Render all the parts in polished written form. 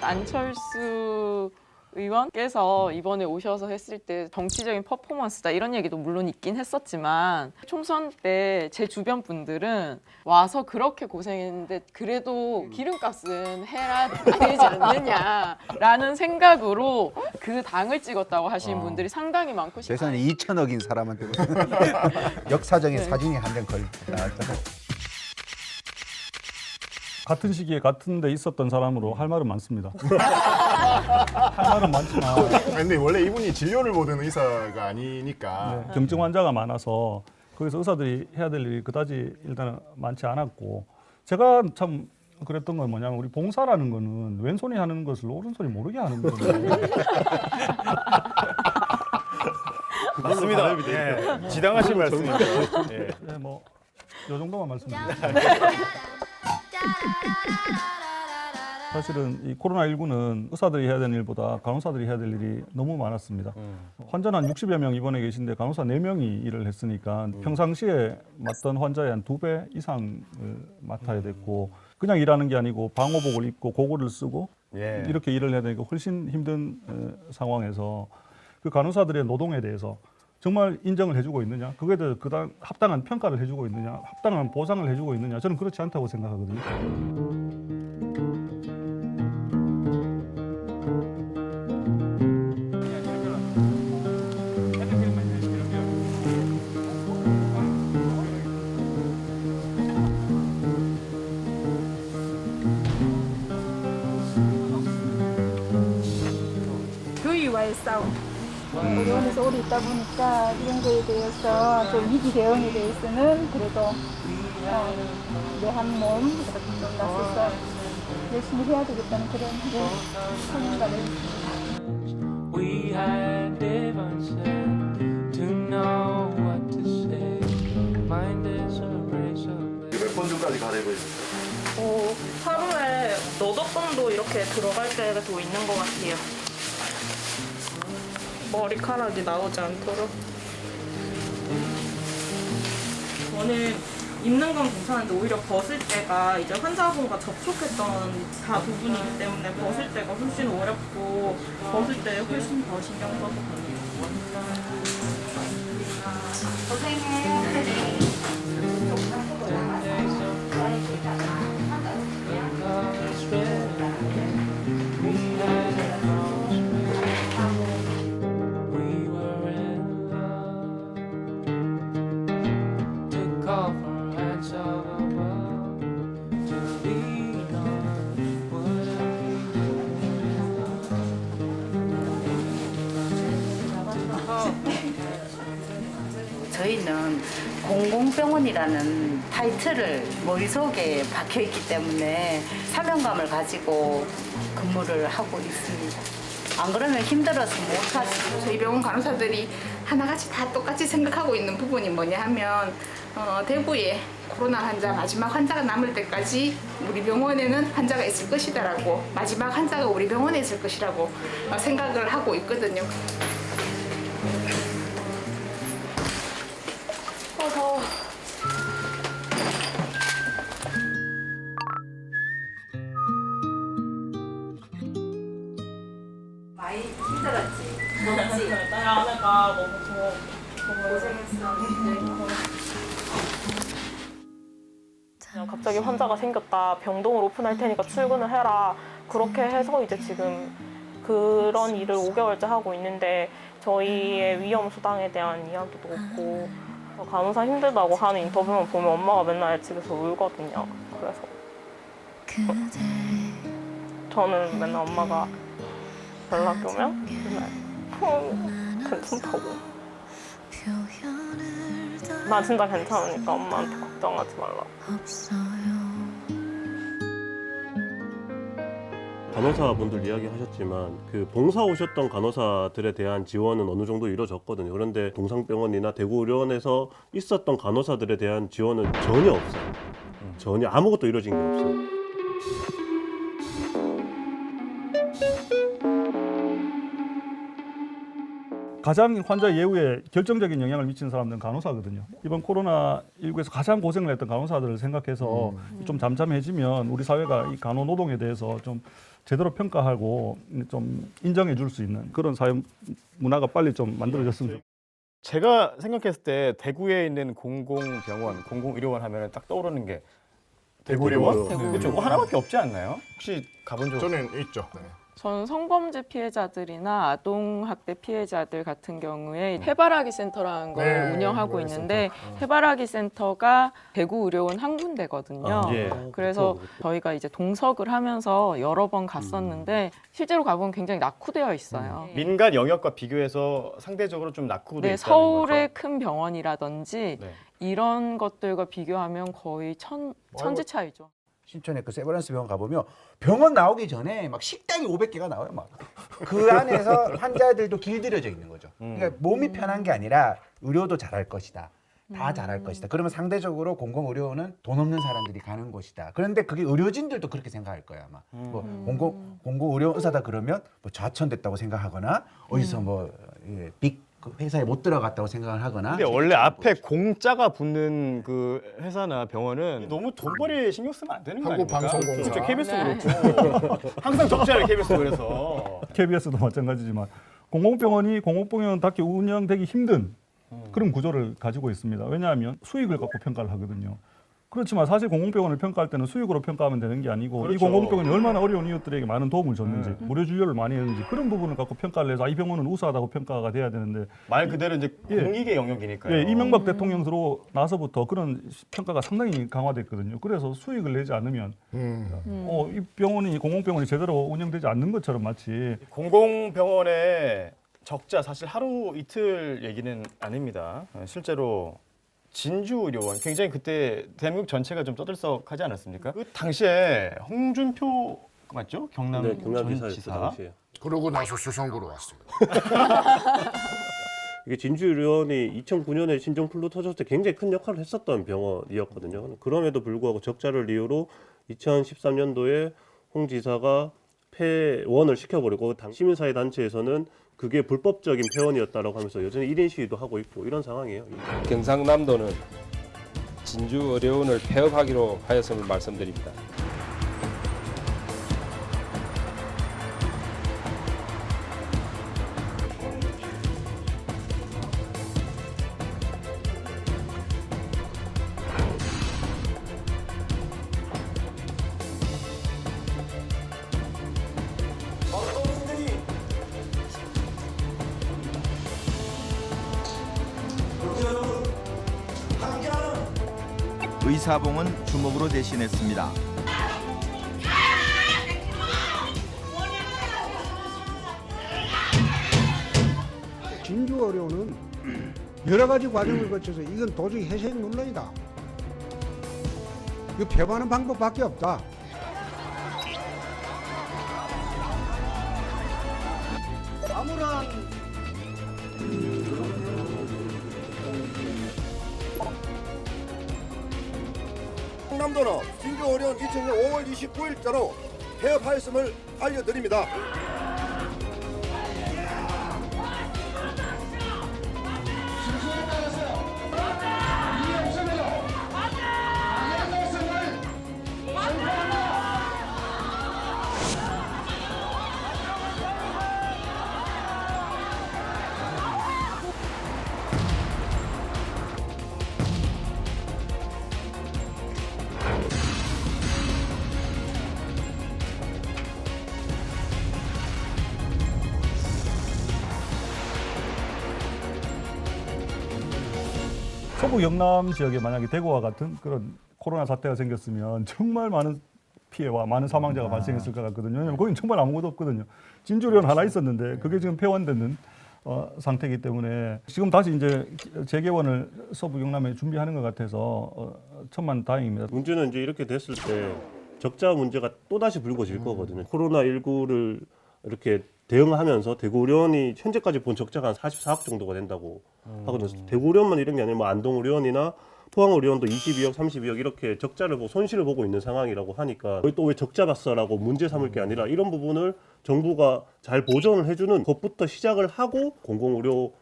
안철수 의원께서 이번에 오셔서 했을 때 정치적인 퍼포먼스다 이런 얘기도 물론 있긴 했었지만 총선 때 제 주변 분들은 와서 그렇게 고생했는데 그래도 기름값은 해라 되지 않느냐라는 생각으로 그 당을 찍었다고 하시는 분들이 상당히 많고 재산이 2천억인 사람한테 역사적인 사진이 한 장 걸 나왔잖아요. 같은 시기에 같은 데 있었던 사람으로 할 말은 많습니다. 할 말은 많지만 아니, 근데 원래 이분이 진료를 보던 의사가 아니니까 경증 환자가 많아서 거기서 의사들이 해야 될 일이 그다지 일단은 많지 않았고 제가 참 그랬던 건 뭐냐면 우리 봉사라는 거는 왼손이 하는 것을 오른손이 모르게 하는 거거든요. 맞습니다. 예. 지당하신 말씀입니다. 예. 네, 뭐 이 정도만 말씀드립니다. 사실은 이 코로나19는 의사들이 해야 되는 일보다 간호사들이 해야 될 일이 너무 많았습니다. 환자는 한 60여 명 입원해 계신데 간호사 4명이 일을 했으니까 평상시에 맡던 환자의 한 2배 이상을 맡아야 됐고 그냥 일하는 게 아니고 방호복을 입고 고글을 쓰고 예. 이렇게 일을 해야 되니까 훨씬 힘든 상황에서 그 간호사들의 노동에 대해서 정말 인정을 해주고 있느냐, 그거에 대해서 그다음 합당한 평가를 해주고 있느냐, 합당한 보상을 해주고 있느냐, 저는 그렇지 않다고 생각하거든요. 교육와의 싸움. 어려움에서 오래 있다 보니까 이런 거에 대해서 좀 위기 대응에 대해서는 그래도 내 한 몸 이렇게 좀 나서서 열심히 해야 되겠다는 그런 책임감을 We had differences to know what to say. Mind is a razor. 몇 번 전까지 갈아입어야 됐어요? 하루에 너덟 번도 이렇게 들어갈 때도 있는 것 같아요. 머리카락이 나오지 않도록. 저는 입는 건 괜찮은데 오히려 벗을 때가 이제 환자분과 접촉했던 다 부분이기 때문에 벗을 때가 훨씬 어렵고 벗을 때 훨씬 더 신경 써서 We were in love. Took off our hats of above to lean on whatever 저희는 공공병원이라는 타이틀을 머릿속에 박혀있기 때문에 사명감을 가지고 근무를 하고 있습니다. 안 그러면 힘들어서 못하죠. 저희 병원 간호사들이 하나같이 다 똑같이 생각하고 있는 부분이 뭐냐 하면 대구에 코로나 환자 마지막 환자가 남을 때까지 우리 병원에는 환자가 있을 것이다라고 마지막 환자가 우리 병원에 있을 것이라고 생각을 하고 있거든요. 많이 힘들었지. 나의 아내가 너무 고생했어. 그냥 갑자기 환자가 생겼다. 병동을 오픈할 테니까 출근을 해라. 그렇게 해서 이제 지금 그런 일을 5개월째 하고 있는데 저희의 위험 수당에 대한 이야기도 없고 간호사 힘들다고 하는 인터뷰만 보면 엄마가 맨날 집에서 울거든요. 그래서 저는 맨날 엄마가 연락이 오면 맨날 괜찮다고. 나 진짜 괜찮으니까 엄마한테 걱정하지 말라고. 간호사분들 이야기하셨지만 그 봉사 오셨던 간호사들에 대한 지원은 어느 정도 이루어졌거든요. 그런데 동상병원이나 대구의료원에서 있었던 간호사들에 대한 지원은 전혀 없어요. 전혀 아무것도 이루어진 게 없어요. 가장 환자 예후에 결정적인 영향을 미치는 사람들은 간호사거든요. 이번 코로나19에서 가장 고생을 했던 간호사들을 생각해서 좀 잠잠해지면 우리 사회가 이 간호 노동에 대해서 좀 제대로 평가하고 좀 인정해 줄 수 있는 그런 사회 문화가 빨리 좀 만들어졌으면 좋겠습니다. 제가 생각했을 때 대구에 있는 공공병원, 공공의료원 하면 딱 떠오르는 게 대구의료원? 그렇죠. 그거 하나밖에 없지 않나요? 혹시 가본 적? 저는 있죠. 네. 저는 성범죄 피해자들이나 아동학대 피해자들 같은 경우에 해바라기 센터라는 걸 네, 운영하고 해바라기 있는데 센터. 해바라기 센터가 대구 의료원 한 군데거든요. 예. 그래서 그렇죠. 저희가 이제 동석을 하면서 여러 번 갔었는데 실제로 가보면 굉장히 낙후되어 있어요. 민간 영역과 비교해서 상대적으로 좀 낙후돼 네, 있다는 서울의 거죠. 큰 병원이라든지 네. 이런 것들과 비교하면 거의 천지 차이죠. 신촌에 그 세브란스 병원 가보면 병원 나오기 전에 막 식당이 500개가 나와요. 막 그 안에서 환자들도 길들여져 있는 거죠. 그러니까 몸이 편한 게 아니라 의료도 잘할 것이다. 다 잘할 것이다. 그러면 상대적으로 공공의료원은 돈 없는 사람들이 가는 곳이다. 그런데 그게 의료진들도 그렇게 생각할 거야 아마. 뭐 공공의료 의사다 그러면 뭐 좌천됐다고 생각하거나 어디서 뭐 빅 회사에 못 들어갔다고 생각을 하거나. 근데 원래 앞에 공짜가 붙는 그 회사나 병원은 너무 돈벌이에 신경 쓰면 안 되는 거 아닙니까? 한국방송공사. 그렇죠. KBS도 네. 그렇고 항상 적잖아요. KBS도 그래서. KBS도 마찬가지지만 공공병원이 공공병원답게 운영되기 힘든 그런 구조를 가지고 있습니다. 왜냐하면 수익을 갖고 평가를 하거든요. 그렇지만 사실 공공병원을 평가할 때는 수익으로 평가하면 되는 게 아니고 그렇죠. 이 공공병원이 얼마나 어려운 이웃들에게 많은 도움을 줬는지 무료 진료를 많이 했는지 그런 부분을 갖고 평가를 해서 이 병원은 우수하다고 평가가 돼야 되는데 말 그대로 이제 예. 공익의 영역이니까요. 예, 이명박 대통령 들어 나서부터 그런 평가가 상당히 강화됐거든요. 그래서 수익을 내지 않으면 이 병원이 공공병원이 제대로 운영되지 않는 것처럼 마치 공공병원의 적자 사실 하루 이틀 얘기는 아닙니다. 실제로 진주의료원 굉장히 그때 대한민국 전체가 좀 떠들썩하지 않았습니까? 그 당시에 홍준표 맞죠? 경남 네, 전 경남지사였죠 지사. 당시에. 그러고 나서 수성구로 왔어요. 이게 진주의료원이 2009년에 신종플루 터졌을 때 굉장히 큰 역할을 했었던 병원이었거든요. 그럼에도 불구하고 적자를 이유로 2013년도에 홍 지사가 폐원을 시켜버리고 당 시민사회 단체에서는 그게 불법적인 폐원이었다라고 하면서 여전히 1인 시위도 하고 있고 이런 상황이에요. 경상남도는 진주의료원을 폐업하기로 하였음을 말씀드립니다. 의사봉은 주먹으로 대신했습니다. 진주의료는 여러 가지 과정을 거쳐서 이건 도저히 해석 논란이다. 이거 폐반하는 방법밖에 없다. 아무런 경남도는 진주의료원 2000년 5월 29일자로 폐업하였음을 알려드립니다. 서부 영남 지역에 만약에 대구와 같은 그런 코로나 사태가 생겼으면 정말 많은 피해와 많은 사망자가 발생했을 것 같거든요. 왜냐하면 거긴 정말 아무것도 없거든요. 진주의료원 하나 있었는데 그게 지금 폐원되는 상태이기 때문에 지금 다시 이제 재개원을 서부 영남에 준비하는 것 같아서 천만다행입니다. 문제는 이제 이렇게 됐을 때 적자 문제가 또다시 불거질 거거든요. 코로나19를 이렇게 대응하면서 대구의료원이 현재까지 본 적자가 한 44억 정도가 된다고 하거든요. 대구의료원만 이런 게 아니라 뭐 안동의료원이나 포항의료원도 22억, 32억 이렇게 적자를 보고 손실을 보고 있는 상황이라고 하니까 또 왜 적자 봤어라고 문제 삼을 게 아니라 이런 부분을 정부가 잘 보전을 해주는 것부터 시작을 하고 공공의료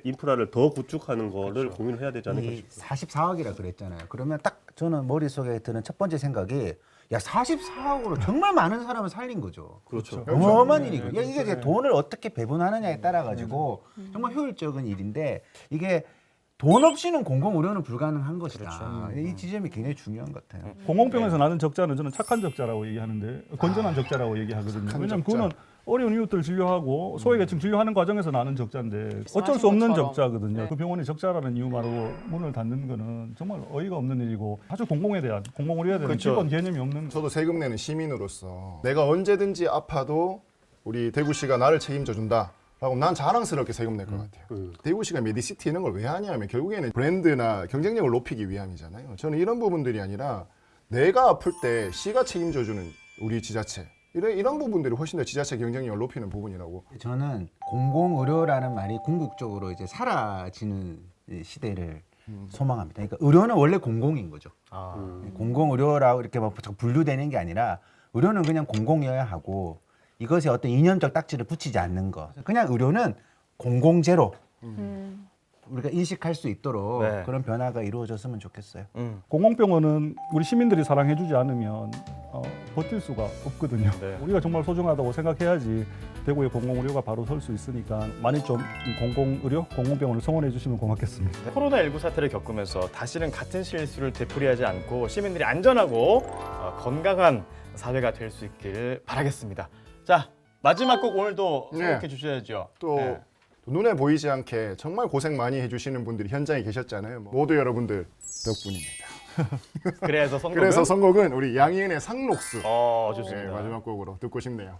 인프라를 더 구축하는 거를 고민을 해야 되지 않을까 이 싶어요. 44억이라 그랬잖아요. 그러면 딱 저는 머릿속에 드는 첫 번째 생각이 야 44억으로 정말 많은 사람을 살린 거죠. 그렇죠. 어마어마한 일이고 야, 이게 이제 돈을 어떻게 배분하느냐에 따라 가지고 정말 효율적인 일인데 이게 돈 없이는 공공의료는 불가능한 것이다. 이 지점이 굉장히 중요한 것 같아요. 공공병에서 나는 적자는 저는 착한 적자라고 얘기하는데 건전한 적자라고 얘기하거든요. 왜냐하면 그거는 어려운 이웃들 진료하고 소외계층 진료하는 과정에서 나는 적자인데 어쩔 수 없는 것처럼. 적자거든요. 그 병원이 적자라는 이유만으로 문을 닫는 거는 정말 어이가 없는 일이고 아주 공공에 대한 공공의료에 대한 그렇죠. 기본 개념이 없는 저도 세금 내는 시민으로서 내가 언제든지 아파도 우리 대구시가 나를 책임져 준다. 라고 난 자랑스럽게 세금 낼 것 같아요. 대구시가 메디시티 이런 걸 왜 하냐면 결국에는 브랜드나 경쟁력을 높이기 위함이잖아요. 저는 이런 부분들이 아니라 내가 아플 때 시가 책임져 주는 우리 지자체 이런 부분들이 훨씬 더 지자체 경쟁력을 높이는 부분이라고. 저는 공공의료라는 말이 궁극적으로 이제 사라지는 이 시대를 소망합니다. 그러니까 의료는 원래 공공인 거죠. 공공의료라고 이렇게 막 분류되는 게 아니라 의료는 그냥 공공이어야 하고 이것에 어떤 이념적 딱지를 붙이지 않는 것. 그냥 의료는 공공재로 우리가 인식할 수 있도록 네. 그런 변화가 이루어졌으면 좋겠어요. 공공병원은 우리 시민들이 사랑해주지 않으면 버틸 수가 없거든요. 네. 우리가 정말 소중하다고 생각해야지 대구의 공공의료가 바로 설 수 있으니까 많이 좀 공공의료, 공공병원을 성원해 주시면 고맙겠습니다. 코로나19 사태를 겪으면서 다시는 같은 실수를 되풀이하지 않고 시민들이 안전하고 건강한 사회가 될 수 있길 바라겠습니다. 자, 마지막 곡 오늘도 선곡해 주셔야죠. 또 네. 눈에 보이지 않게 정말 고생 많이 해주시는 분들이 현장에 계셨잖아요. 모두 여러분들 덕분입니다. 그래서 선곡은? 그래서 선곡은 우리 양희은의 상록수 좋습니다. 마지막 곡으로 듣고 싶네요.